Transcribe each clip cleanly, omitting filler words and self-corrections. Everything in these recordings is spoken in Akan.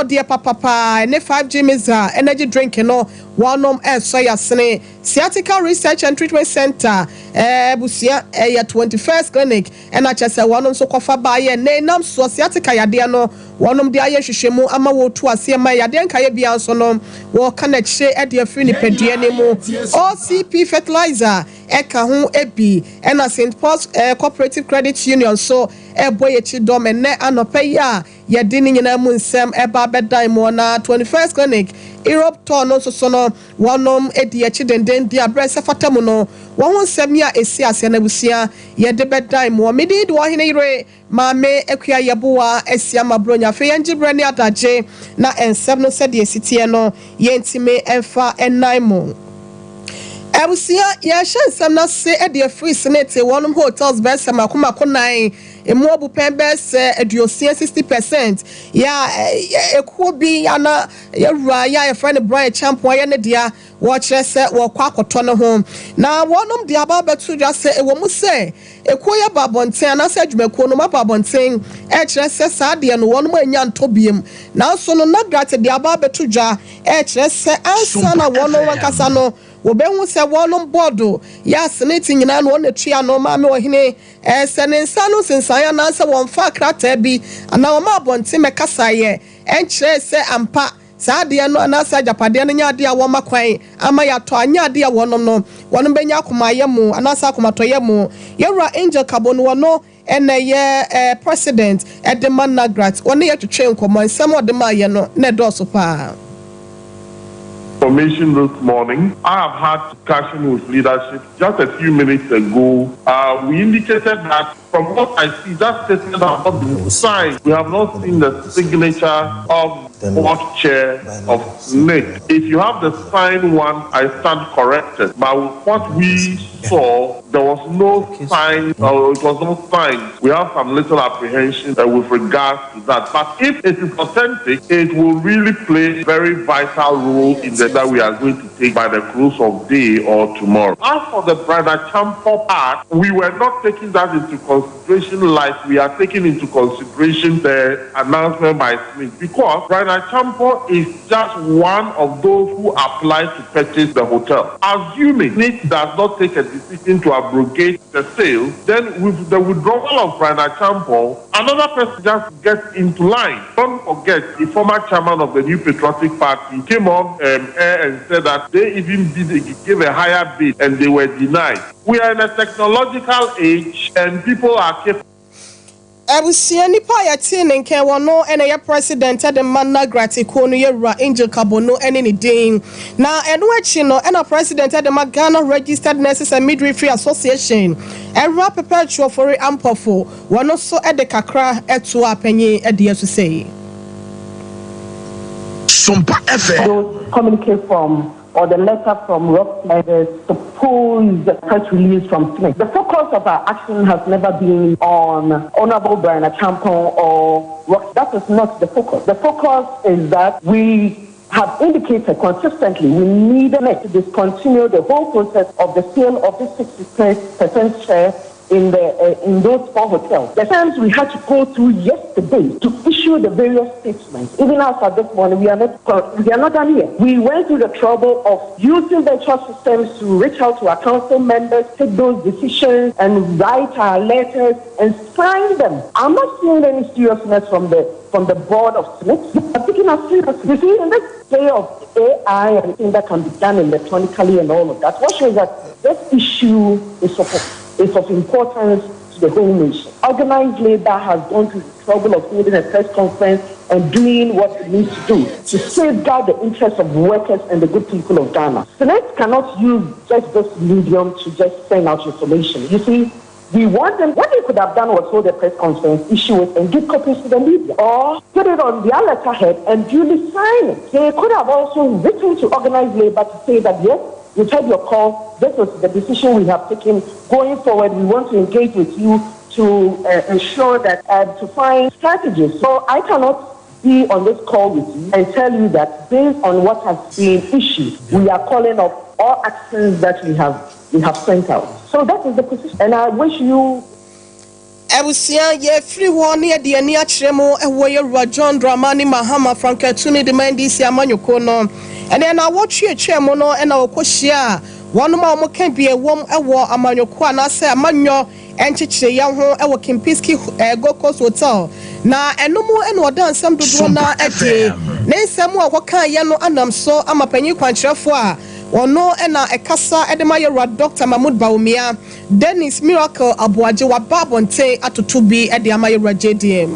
dear papa and 5G Miza energy drink no one soya sene sciatica research and treatment center busia 21st clinic and I just one so kofa baye ne nam so sciatica yade no one de aye hwehwemu ama wo to ase ma yade nka ye bia so no wo kana che e de afiri ni pedie ne mu OCP fertilizer eka ho ebi and a St Paul's cooperative credit union so boye chi dom ne anopa ya yade ni nyina mu nsem eba bedan mo na 21st clinic Europe town no so no wonom edi echi denden dia brese fatamu no won nsem ya esi ase na busia yede bedan mo medi do hene yire maame ekua yeboa esia mabronya fe yengibre ne adaje na ensem no se de esitie no yentime emfa ennan mo Ebusia ya shansam na se e de free senate wonum hotels best makoma konan emu obu pembes aduosia 60% ya ekuo bi ana ya rua ya friend Brian Champion ya ne dia wo kire se wo kwa akoto ne ho na wonum de aba betu dwa se ewo mu se ekuo ya babonten ana se adwumakuo no mababonten e kire se saade no wonum anya ntobiem na so no na grat de aba betu dwa e kire se ansa na wonum wankasa no wobehu se wonum bodo ya senate nyina no na tua no ma me ohene senensa no sensaya na se wonfa krata bi ana wo ma bonte mekasa ye enkyere se ampa saade no na sa japade no nya de a wo makwan ama ya to anya de a wonom no wonom benya akomaye mu ana sa akomatoye mu yewra angel carbon wono ye president Edeman Nagrat woni ye twetwe nkomo nsem odema ye no na doso pa Information this morning. I have had discussion with leadership just a few minutes ago. We indicated that from what I see, that statement has not been signed. We have not seen the signature of the board chair of NIC. If you have the signed one, I stand corrected. But with what we saw, there was no sign, or it was not signed. We have some little apprehension with regards to that. But if it is authentic, it will really play a very vital role in the that we are going to take by the close of day or tomorrow. As for the Brother Champo part, we were not taking that into consideration like we are taking into consideration the announcement by Smith, because Brother Champo is just one of those who applied to purchase the hotel. Assuming Smith does not take a decision to abrogate the sale, then with the withdrawal of Brother Champo, another person just gets into line. Don't forget, the former chairman of the New Patriotic Party came on air and said that they even gave a higher bid and they were denied. We are in a technological age and people are capable. Ebusia nipa ya tine nke wono ene ya president Edeman Nagrat ko no yewra Angel Kabono ene ni din na eno achi no ena president Edeman Ghana Registered Nurses and Midwifery Association era perpetual for ampofo wono so ede kakra eto apanyi ede yesu sei Sompa FM communicate from or the letter from Rock and the supposed press release from Smith. The focus of our action has never been on Honorable Brian Achampong or Rock. That is not the focus. The focus is that we have indicated consistently we need to discontinue the whole process of the sale of this 60% share in those 4 hotels. The times we had to go through yesterday to issue the various statements. Even after this morning, we are not done here. We went through the trouble of using the trust systems to reach out to our council members, take those decisions, and write our letters and sign them. I'm not seeing any seriousness from the board of Smith. I'm taking us seriously. You see, in this day of AI and everything that can be done electronically and all of that, what shows that this issue is of importance to the whole nation. Organized labor has gone through the trouble of holding a press conference and doing what it needs to do to safeguard the interests of workers and the good people of Ghana. Senate cannot use just this medium to just send out information. You see, we want them, what they could have done was hold a press conference, issue it, and give copies to the media. Or put it on their letterhead and duly sign it. They could have also written to organized labor to say that, yes, we've heard your call. This was the decision we have taken. Going forward, we want to engage with you to ensure that, to find strategies. So I cannot be on this call with you and tell you that based on what has been issued, we are calling up all actions that we have sent out. So that is the position. And I wish you Ebusia ye free one near the near Chemo, a way John Dramani Mahama Frankatuni demandis Yamanyoko no. And then I watch you Chemono and our Koshia. One more can be a warm a war Amanyoko and I say Amanyo and Chiche Yaho, our Kimpiski Go Coast Hotel. Na no more and what done some do na a day. Nay, some more what can Yano and I'm so I'm a penny quantra or no ena ekasa edemayera Dr. Mahmoud Baumia Dennis Miracle Abuajewa Babonte atutubi edemayera JDM.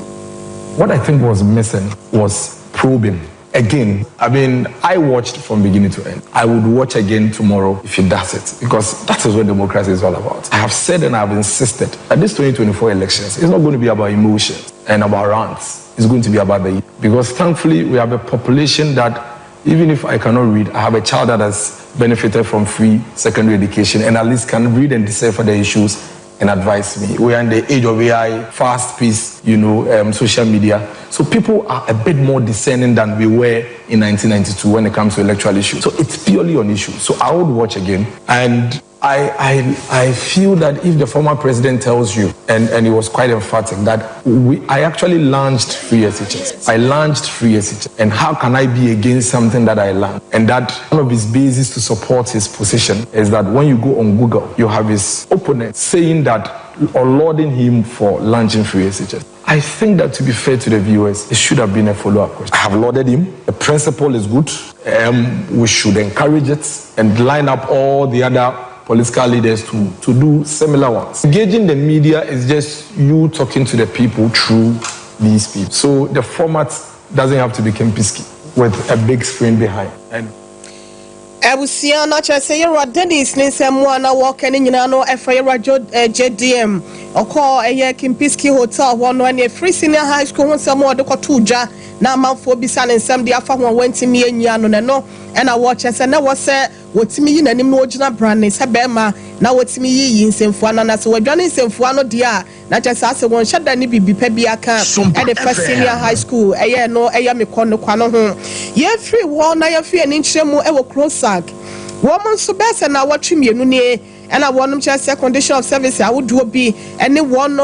What I think was missing was probing. Again, I mean, I watched from beginning to end. I would watch again tomorrow if he does it, because that is what democracy is all about. I have said and I have insisted that this 2024 elections is not going to be about emotions and about rants. It's going to be about the... Because thankfully, we have a population that, even if I cannot read, I have a child that has benefited from free secondary education and at least can read and decipher the issues and advise me. We are in the age of AI, fast-paced, social media. So people are a bit more discerning than we were in 1992 when it comes to electoral issues. So it's purely on issues. So I would watch again. And I feel that if the former president tells you, and he was quite emphatic, that I actually launched free SHS. I launched free SHS. And how can I be against something that I launched? And that one of his bases to support his position is that when you go on Google, you have his opponent saying that, or lauding him for launching free SHS. I think that, to be fair to the viewers, it should have been a follow-up question. I have lauded him. The principle is good. We should encourage it and line up all the other political leaders to do similar ones. Engaging the media is just you talking to the people through these people. So the format doesn't have to be Kempiski with a big screen behind. And Ebusia na chese yera Dennis ni semwa na walk ni nyina no efa yera JDM okọ eye Kimpiski Hotel wono na free senior high school ho semwa de kotuja na amanfo bisa ne nsem de afa ho wantimi anyia no no na watch se na wo se wotimi yi nanim no ogina brand se bema na wotimi yi nsemfo na se wadwane nsemfo no de a na chese ase won hyada ni bibipa bi aka e de first senior high school eye no eye mekọ kwa no ho ye free wo na ye free ni nkyeremu e wo Crossack woman so best na watch mienu ni and I want them to condition of service. I would do be any one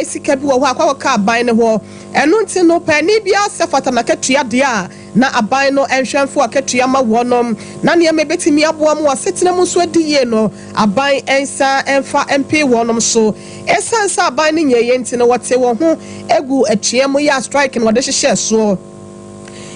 sika bi wo akwa ka ban ne ho eno nti no pani bia sefata na katua dia na aban no enhwenfo akatua ma wonom na ne me betimi aboa mu asetena mu so adiye no aban ensa enfa MP wonom so esansa aban ne nyeye nti no wote wo ho egu atue mu ya strike no de hyehyɛ so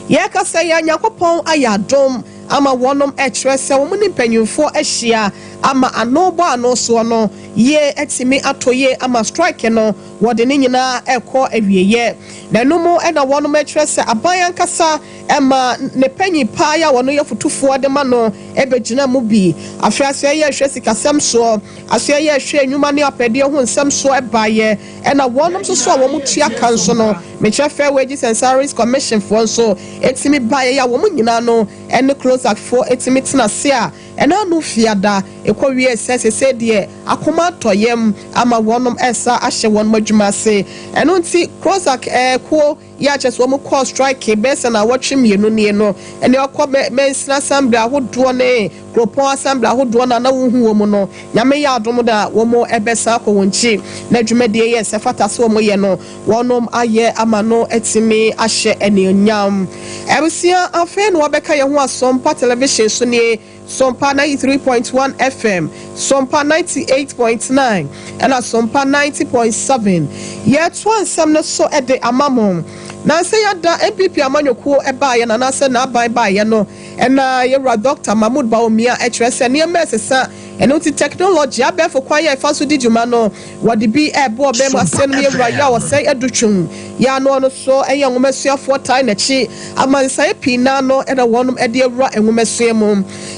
ye ka say ya nyakopon ayadom ama wonom etrese wo mu ni panyunfo ahia ama anobo anoso no ye etimi atoye ama strike no wode ne nyina ekọ awieye na numu na wonom etrese aban ankasa ema ne panyi pa ya wono ye futufo de ma no ebegina mu bi afiase ye hwe sikasem so aso ye hwe enwuma ne apede ho nsem so ebaye na wonom so wo mu tua kanso no meche fair wages and salaries commission for so etimi baye ya wo mu nyina no ene Crossack for etimi tena se a ena no fiada ekọwie sese de akoma toyem ama wonom esa ahye won madwuma se eno nti Crossack ko ya chese wo mu call strike bese na watwe mienu ne no ene akọ mensina assembly ahodo ne gropon assembly ahodo na wohu wo mu no nyame ya adom da wo mu ebesa akọ wonchi na dwumade ye sefata so wo mu ye no wonom aye ama no etimi ahye eneonyam ebusia afen wo beka ye ho Sompa television so ne Sompa 93.1 FM, Sompa 98.9, and a Sompa 90.7. Yet one some so at the amamon. Now say that MPP Amanyoko eba ya na say na bye ya no. And yera Dr. Mahmoud Baumia HRS and near Messa and no technology abe for quiet faso dijumano what the be a bo be ma send me ya was say educhum. Ya no so a young messia for time chi ama say pina no and a one edera and messia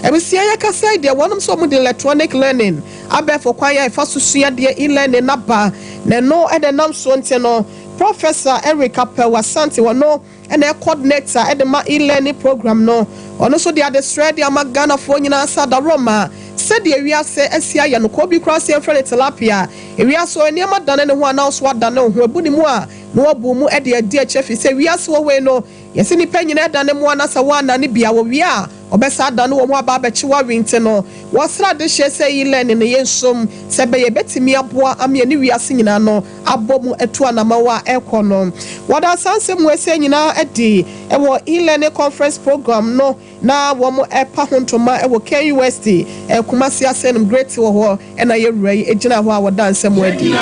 and we see I can say there one some with electronic learning abe for quiet faso sia de e-learning naba na no and the nam so no Professor Eric Appel was Santi no and a coordinator at the e-learning program no and also the other thread the Ghana for nyina sada Roma said the area say SCI no Kobe cross and friend tilapia area so any ma dane ne ho announce what dane ho abuni mu a no obu mu e de chef say we aso we no yes ni panyina dane mu anasa wana ne bia wo wi a obesa da no wo aba abechiwa winte no wasra de hye say e-learning ne yensom se be ye betimi aboa ame ani wiase nyina no abomu etu anamawa ekono wada sansem we se nyina edi ewo e-learning conference program no na wo mo epa hontoma ewo KUST Kumasi asenum great wo ho na ye wura yi egina ho a wada nsem adi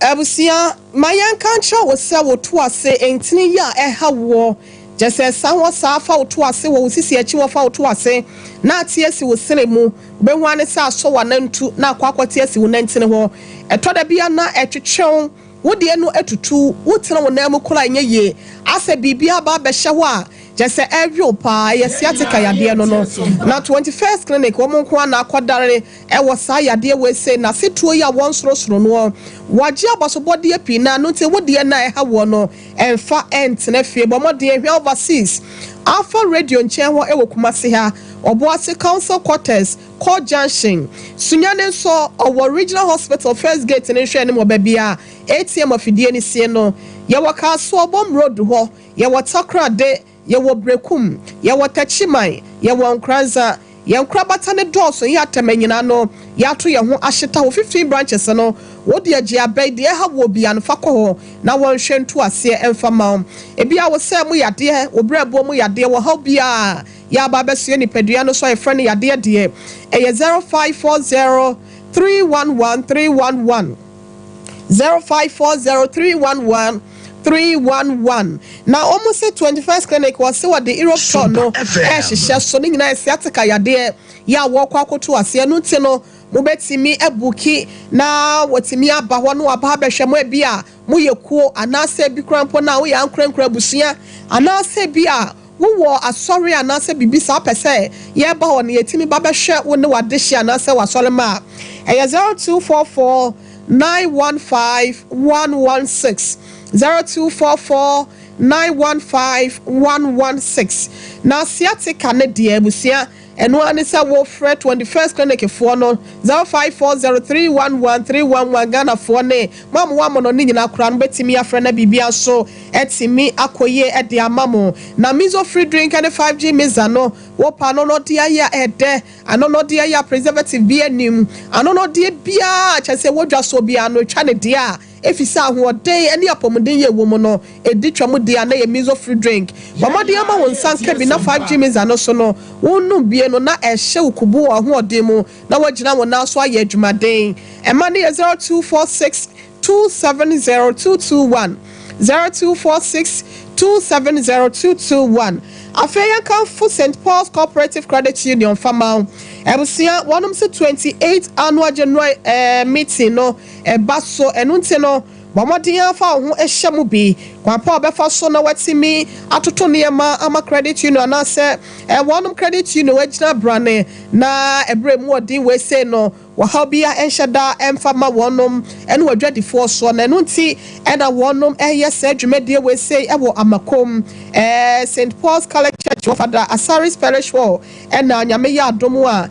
Abusia mayan kancha wo se wo to ase entini ya eha wo jese san wo sa fa wo to ase wo sisi echi wo fa wo to ase na tie si wo sene mu be hwane sa so wa nantu na akwakwati ase wo nantine ho etoda bia na etwetwew wo de no etutu wo tena wo na mu kula nye ye ase bibia ba be hye ho a jese every pa yesiatika yade no no na 21st clinic wo monko na akodare wo sa yade we say na setuo ya won sorosoro no waje abasobode api na no te wo de na eha wo no emfa ent na fie bo mode ehwe overseas Alpha radio nchen ho ewo Kumasi ha Obuasi council quarters Core Junction Sunyane so our regional hospital first gate in hwe ne mo babia ATM ofidie ni sie no ye waka so obom road ho ye watakra de ye wo brekum ye wo tachiman ye wo nkranza ye nkrabata ne dɔɔso ye atamanyina no ye ato ye ho ahyeta ho 15 branches no wo de agi abai de ha wo bia no fakɔ ho na won hwentu ase emfama ebia wo sɛ mu yade wo brɛbo mu yade wo ha bia ya ba besie ni pedua no so ye frɛ ne yade de eye 0540 311 311 0540 311 now almost 21st clinic was see what the Europe tour no she so ni nyina asiatica yade ya wo kwa koto ase no nti no mo betimi ebuki na wotimi aba ho no aba behwe mo bia mo yekuo anase bi krampo na wo ya ankrankra busia anase bia wo asori anase bibisa pese ye ba ho ne yetimi ba behwe wo ne wade hia anase wasori ma 0244 915 116 0244 915 116 na asiatica ne de abusia eno anisa wo frɛ 21st clinic for no 0540311311 Ghana for ne mam wa mo no nyina kura no betimi afrɛ na bibia so etimi akoye ede amamo na miso free drink and 5G miza no wo pa no no dia ya ede ano no dia ya preservative bi anim ano no dia bia kyese wodwa so bia no twa ne dia efisa ho dey ene apomden ye wo mo no edi twam dia na ye miso free drink bamode ama won sanka bi na 5G miza no so no wonu bie no na ehye ukubu ho ode mu na wagina won na so aye adwumaden ema ne 0246 270221 0246 270221 Afeya Kanfu St. Paul's Cooperative Credit Union Fama Ebusia one se 28th annual general meeting no baso enunte no Bamodian fa ho ehye mu bi kwapa obefa so na watimi atoto niema ama credit union na se one credit union wagina brane na ebre mu odin we say no wahabia enshada emfama wonom ene wadwadifo so na no nti ena wonom yes adwumade we say ewo amakom St Paul's College Church of Father Asaris Parish Hall ena nyame ya adomu a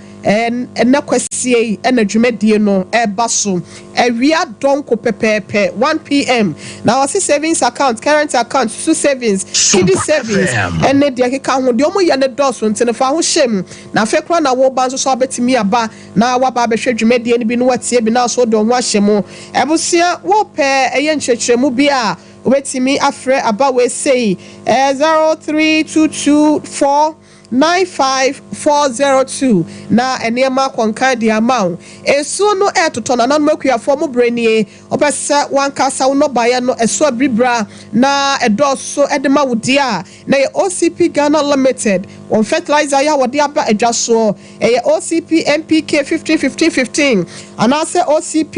ena kwasie ena adwumade no eba so ewia donko pepepe 1 p.m. now our savings account current account two savings kiddy savings ene de keka ho de omo ye ne doso ntene fa ho hyem na fe kra na wo ba nso so abetimi aba na wa ba behwe adwumade ni bi no watie bi na so do ho ahyem ebusia wo pe eye nchechemu bi a obetimi afre aba we say 032249540 na enema konkan di amount esu no etoto na nanu akuafo mo brenie opese wankasa no baye no eso abribra na edoso edema wudi a na ye OCP Ghana Limited on fertilizer ya wodi aba adwaso ye OCP NPK 15 anase OCP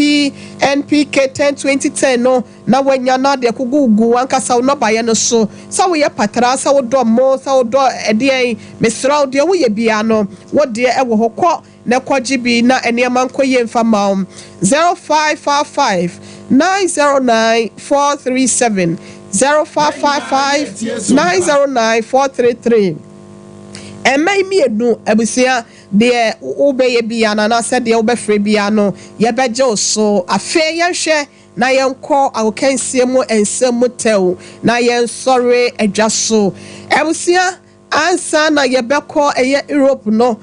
NPK 10 no na wanya na de kugugu wankasa no baye no so sa we ye patra sa wodo mo sa wodo ede mesra de wo ye bia no wo de ewo hokọ na kwaji bi na enema nkoye mfama 0555 909 437 0555 909 433 emai mienu abusia de obeye bia na se de obefre bia no ye beje so afe ye hwe na yenko awokansie mu ensem tew na yen sore adwaso abusia ansa na yebekọ eye Europe no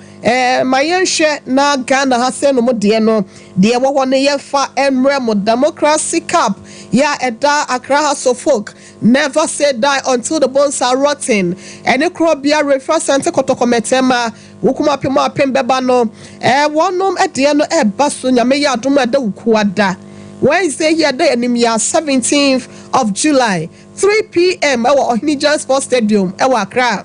ma yenhwe na Ghana ha se no mo de no de wo ne yefa emrem democracy cup ya eda Accra House of Folk never say die until the bones are rotten ene krobia refer center kotokometema wukuma pemo apembeba no wonom ede no baso nyame ya adom eda wukuada Wednesday here day anemia 17th of July 3 p.m. Our Ohinijan Sports Stadium ewa Accra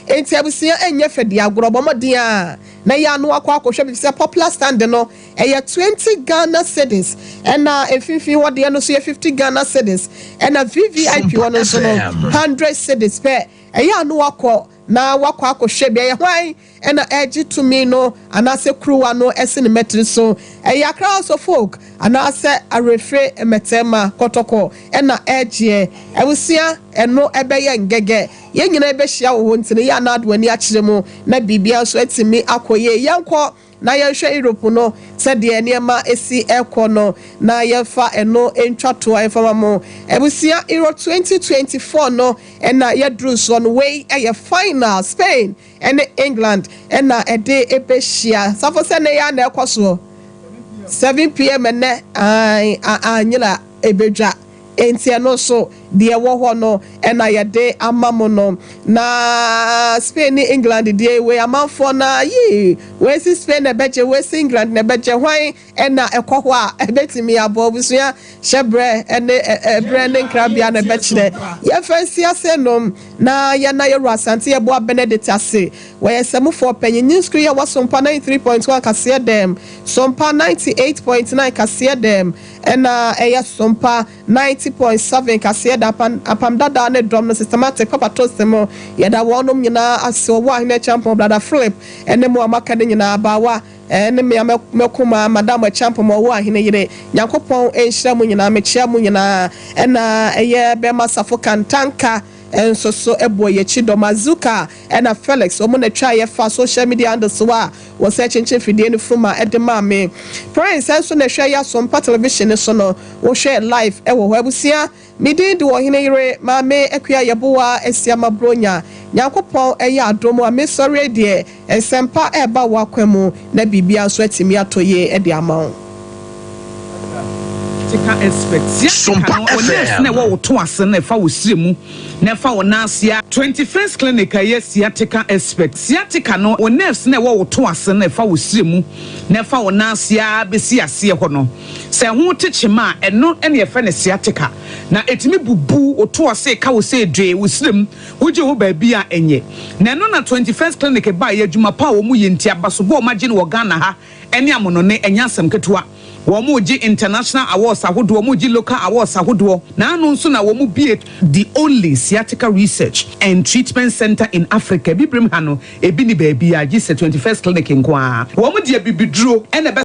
enti abusia enye fedi agorobomodin a na ya no akwa akohwe bi se popular stand no 20 Ghana cedis na efifi wode no so 50 Ghana cedis na VVIP one so no 100 cedis pe ya no akọ na wakọ akohwe bi hwan na age to me no anase kruwa no esene metri so ya House of Folk anase arefre metema kotoko na age abusia eno ebeye ngege ye nyina ebehia wo ntine ya na adwani akiremu na bibia so atimi akoye yankọ na yenhwe Europe no se de enema esi ekọ no na yefa eno entwato ayefama mo ebusia Euro 2024 no na yedru so no way eye final Spain and England na ede ebehia safo se ne ya na ekoso 7 p.m. ene anyira ebedwa enti no so de wo ho no na yede amamo no na Spain England de we amanfo na yi we si Spain ebeje we si England na ebeje hwan na ekoho a ebetimi abo busua shebre ene ebre ne krabia na ebechire ye fancy ase no na ye na ye Asante ye bo Benedict ase we semufo panyin screen ye wasompa 93.1 kase dem sompa 98.9 kase dem na eye sompa 90.7 kase apam dada ne drum no systematic papa toast mo ye da wonom nyina ase wo ahine champion brother Philip ene mo amaka ne nyina bawa ene me mekuma madam champion mo wo ahine yire yakopon enhira mo nyina mechia mo nyina na eye be masafo kantanka enso so eboye chido mazuka na Felix omo na twa ye fa social media and so a wo search fidie ni fruma edema me Prince enso na hwa ya Sompa television so no wo share live ewo ho abusia midi de wo hine yire ma me akua yeboa esiama bronya yakopon eye adomo a me sorry de ensempa eba wakwemu na bibia so atimi atoye e de amount Sompa FM na wo to ase na fa wo siremu na fa wo nasia 21st clinic aye sciatica expert sciatica no wo nerves na wo to ase na fa wo siremu na fa wo nasia besi ase ho no se ho techema eno ene ye fa na sciatica na etimi bubu wo to ase ka wo se dwe wo sirem wo je wo ba bia enye na eno na 21st clinic ba ye adwuma pa wo mu ye ntia baso bo magine wo Ghana ha ene amono ne enya asem ketua Womuji international awards ahodo womuji local awards ahodo na anu nso na womu be the only sciatica research and treatment center in Africa bibrim hano ebi ni baby a gise 21st clinic nkwa womu de bibidro ene